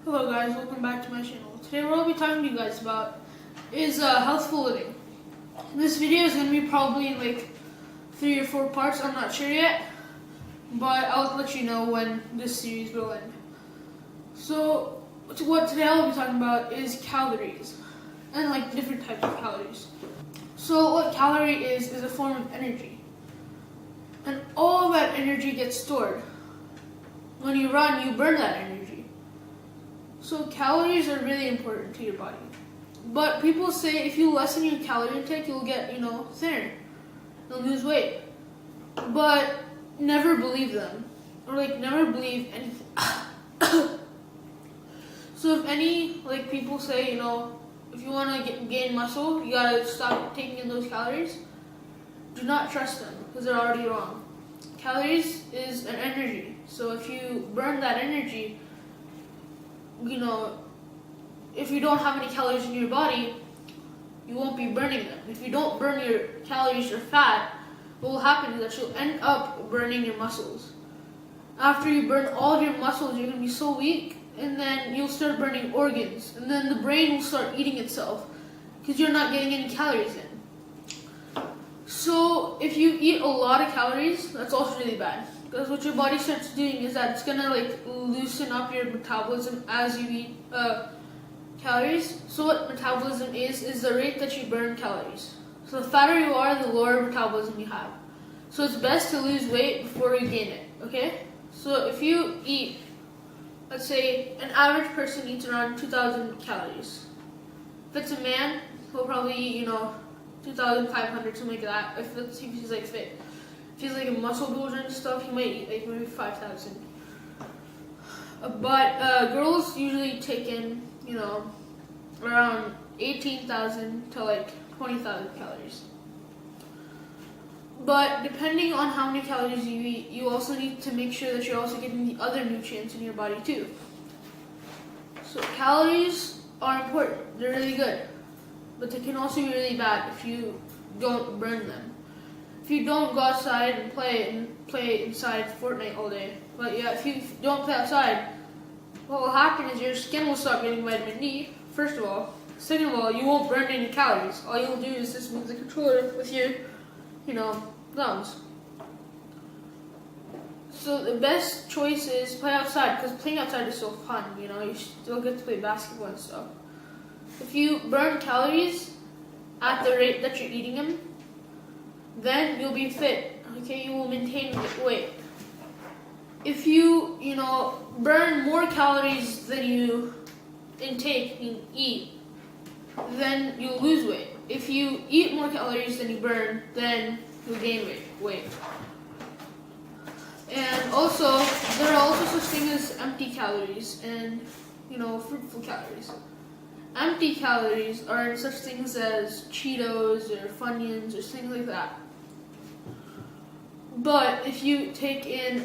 Hello guys, welcome back to my channel. Today what I'll be talking to you guys about is healthful living. This video is going to be probably like 3 or 4 parts, I'm not sure yet, but I'll let you know when this series will end. So what today I'll be talking about is calories and like different types of calories. So what calorie is a form of energy, and all that energy gets stored. When you run, you burn that energy. So calories are really important to your body. But people say if you lessen your calorie intake, you'll get, thinner. You'll lose weight. But never believe them. Or never believe anything. So if any people say, if you want to gain muscle, you gotta stop taking in those calories, do not trust them because they're already wrong. Calories is an energy. So if you burn that energy, if you don't have any calories in your body, you won't be burning them. If you don't burn your calories or fat, what will happen is that you'll end up burning your muscles. After you burn all of your muscles, you're going to be so weak, and then you'll start burning organs, and then the brain will start eating itself because you're not getting any calories in. So if you eat a lot of calories, that's also really bad. Because what your body starts doing is that it's gonna loosen up your metabolism as you eat calories. So what metabolism is the rate that you burn calories. So the fatter you are, the lower metabolism you have. So it's best to lose weight before you gain it, okay? So if you eat, let's say an average person eats around 2,000 calories. If it's a man, he'll probably eat, 2,500, something like that, if he's fit. If he's a muscle builder and stuff, he might eat maybe 5,000. But girls usually take in, around 18,000 to 20,000 calories. But depending on how many calories you eat, you also need to make sure that you're also getting the other nutrients in your body too. So calories are important, they're really good, but they can also be really bad if you don't burn them. If you don't go outside and play inside Fortnite all day, but yeah, if you don't play outside, what will happen is your skin will start getting vitamin D, first of all. Second of all, you won't burn any calories. All you'll do is just move the controller with your, thumbs. So the best choice is play outside, because playing outside is so fun, you still get to play basketball and stuff. If you burn calories at the rate that you're eating them, then you'll be fit, okay? You will maintain weight. If you, burn more calories than you intake and eat, then you'll lose weight. If you eat more calories than you burn, then you'll gain weight. And also, there are also such things as empty calories and, fruitful calories. Empty calories are such things as Cheetos or Funyuns or things like that. But if you take in,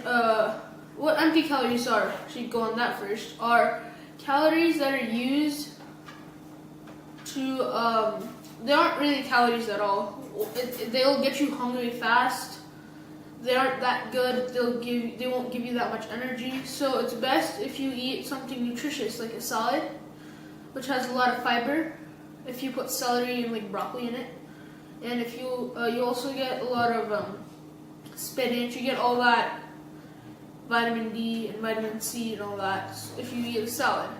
what empty calories are, should go on that first, are calories that are used to, they aren't really calories at all. They'll get you hungry fast. They aren't that good. They won't give you that much energy. So it's best if you eat something nutritious, like a salad, which has a lot of fiber. If you put celery and broccoli in it, and if you also get a lot of spinach, you get all that vitamin D and vitamin C and all that if you eat a salad.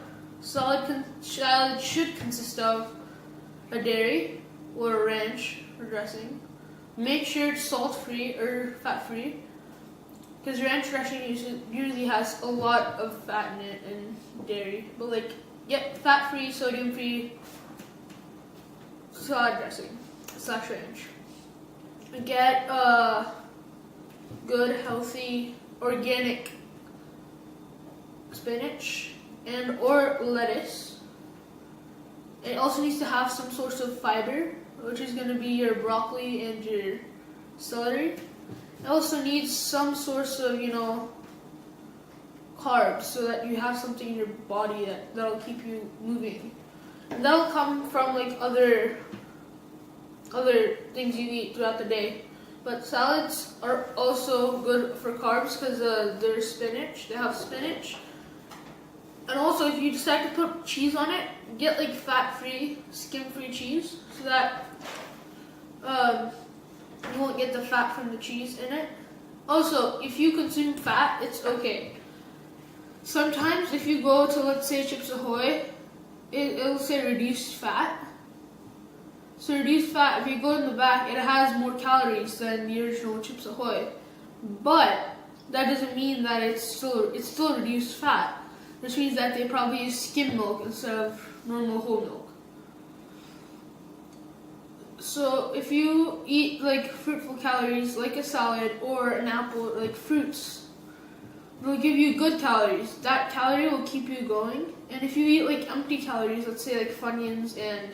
Salad should consist of a dairy or a ranch or dressing. Make sure it's salt-free or fat-free, because ranch dressing usually has a lot of fat in it and dairy. But get fat-free, sodium-free salad dressing / ranch. Get good, healthy, organic spinach and or lettuce. It also needs to have some source of fiber, which is going to be your broccoli and your celery. It also needs some source of, carbs, so that you have something in your body that'll keep you moving. And that'll come from other things you eat throughout the day. But salads are also good for carbs because they're spinach. They have spinach. And also, if you decide to put cheese on it, get like fat-free, skim-free cheese, so that you won't get the fat from the cheese in it. Also, if you consume fat, it's okay. Sometimes if you go to, let's say, Chips Ahoy, it'll say reduced fat. So reduced fat, if you go in the back, it has more calories than the original Chips Ahoy. But that doesn't mean that it's still reduced fat. Which means that they probably use skim milk instead of normal whole milk. So if you eat like fruitful calories, like a salad or an apple, like fruits, will give you good calories. That calorie will keep you going. And if you eat like empty calories, let's say like Funyuns and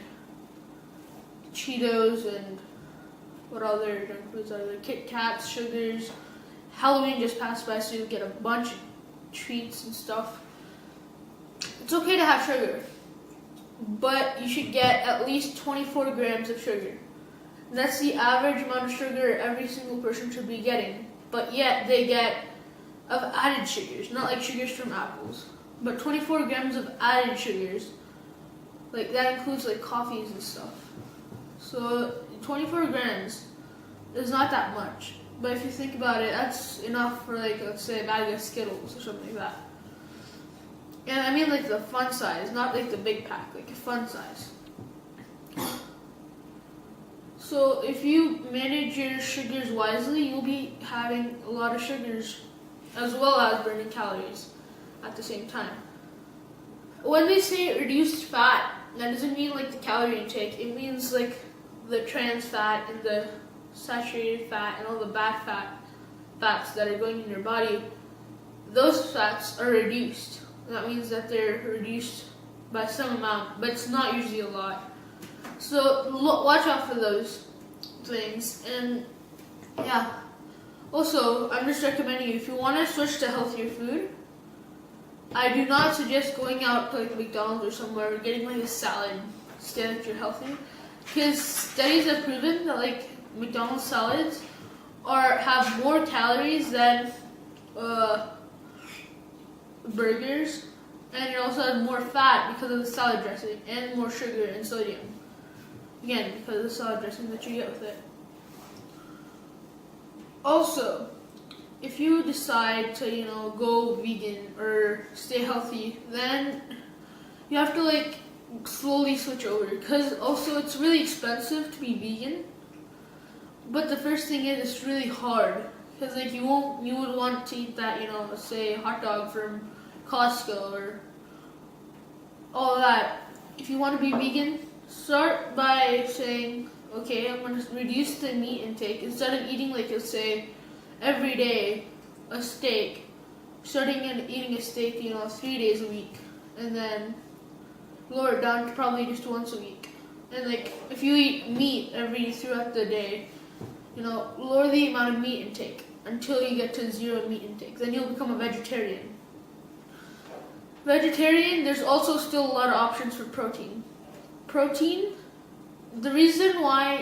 Cheetos and what other junk foods are there? Kit Kats, sugars. Halloween just passed by, so you'll get a bunch of treats and stuff. It's okay to have sugar, but you should get at least 24 grams of sugar. That's the average amount of sugar every single person should be getting. But yet they get of added sugars, not like sugars from apples, but 24 grams of added sugars. Like that includes like coffees and stuff. So 24 grams is not that much. But if you think about it, that's enough for like, let's say, a bag of Skittles or something like that. And I mean like the fun size, not like the big pack, like a fun size. So if you manage your sugars wisely, you'll be having a lot of sugars as well as burning calories at the same time. When they say reduced fat, that doesn't mean like the calorie intake. It means like the trans fat and the saturated fat and all the bad fats that are going in your body. Those fats are reduced. That means that they're reduced by some amount, but it's not usually a lot. So watch out for those things. And yeah, also I'm just recommending you, if you want to switch to healthier food, I do not suggest going out to like McDonald's or somewhere and getting like a salad to say that you're healthy, because studies have proven that like McDonald's salads have more calories than burgers, and it also has more fat because of the salad dressing, and more sugar and sodium. Again, because of the salad dressing that you get with it. Also, if you decide to, go vegan or stay healthy, then you have to like slowly switch over, because also it's really expensive to be vegan. But the first thing is, it's really hard, because like you would want to eat that, say hot dog from Costco or all that. If you want to be vegan, start by saying, okay, I'm going to reduce the meat intake. Instead of eating like, let's say, every day a steak, starting and eating a steak, 3 days a week, and then lower it down to probably just once a week. And like if you eat meat throughout the day, lower the amount of meat intake until you get to zero meat intake. Then you'll become a vegetarian. There's also still a lot of options for protein. Protein, the reason why,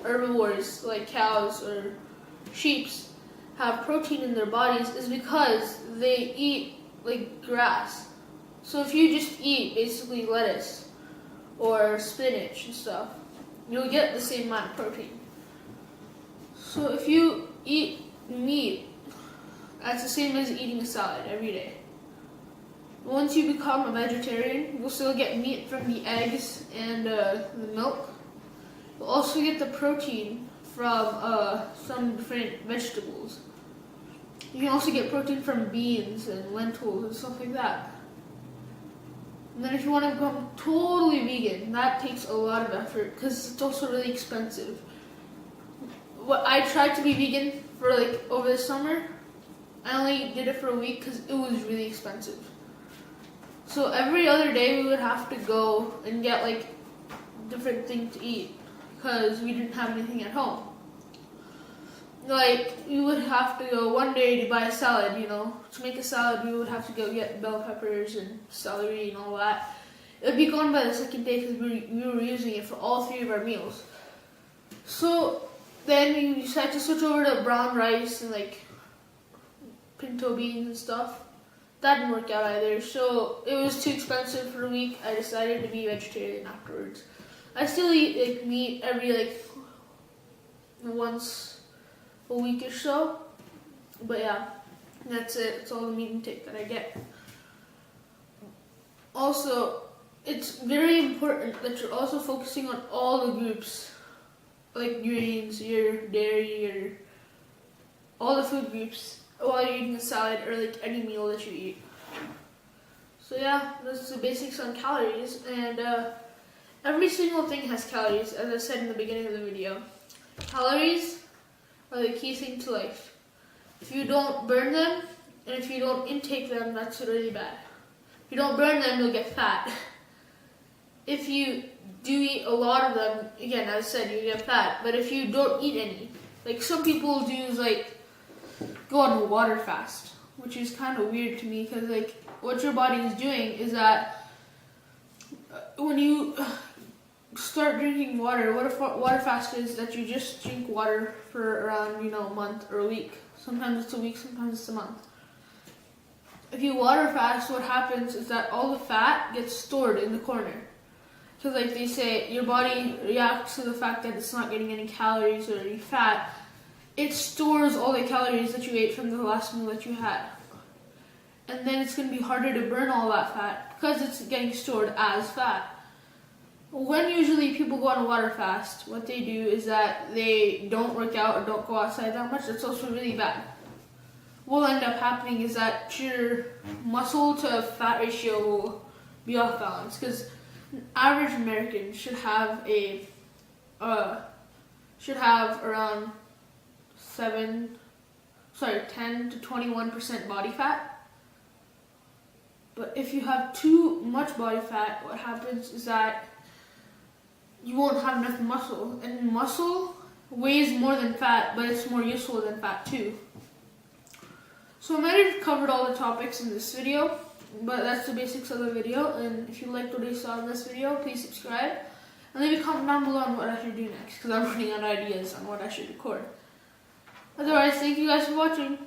herbivores like cows or sheep have protein in their bodies is because they eat like grass. So if you just eat basically lettuce or spinach and stuff, you'll get the same amount of protein. So if you eat meat, that's the same as eating a salad every day. Once you become a vegetarian, you'll still get meat from the eggs and the milk. You'll also get the protein from some different vegetables. You can also get protein from beans and lentils and stuff like that. And then if you want to become totally vegan, that takes a lot of effort, because it's also really expensive. I tried to be vegan for like over the summer. I only did it for a week because it was really expensive. So every other day we would have to go and get like different things to eat, because we didn't have anything at home. Like we would have to go one day to buy a salad, To make a salad we would have to go get bell peppers and celery and all that. It would be gone by the second day because we were using it for all 3 of our meals. So then we decided to switch over to brown rice and like pinto beans and stuff. that didn't work out either. So it was too expensive for a week. I decided to be vegetarian afterwards. I still eat like meat every like once a week or so, but yeah, that's it. It's all the meat intake that I get. Also, it's very important that you're also focusing on all the groups, like grains, your dairy, your all the food groups while you're eating a salad or like any meal that you eat. So yeah, that's the basics on calories, and every single thing has calories, as I said in the beginning of the video. Calories are the key thing to life. If you don't burn them, and if you don't intake them, that's really bad. If you don't burn them, you'll get fat. If you do eat a lot of them, again, as I said, you get fat. But if you don't eat any, like some people do is like go on a water fast, which is kind of weird to me because like what your body is doing is that when you start drinking water, what a water fast is that you just drink water for around a month or a week. Sometimes it's a week, sometimes it's a month. If you water fast, what happens is that all the fat gets stored in the corner. Because like they say, your body reacts to the fact that it's not getting any calories or any fat. It stores all the calories that you ate from the last meal that you had. And then it's going to be harder to burn all that fat because it's getting stored as fat. When usually people go on a water fast, what they do is that they don't work out or don't go outside that much. That's also really bad. What will end up happening is that your muscle to fat ratio will be off balance because an average American should have around 10 to 21% body fat. But if you have too much body fat, what happens is that you won't have enough muscle. And muscle weighs more than fat, but it's more useful than fat too. So I might have covered all the topics in this video, but that's the basics of the video. And if you liked what you saw in this video, please subscribe. And leave a comment down below on what I should do next, because I'm running out of ideas on what I should record. Otherwise, thank you guys for watching.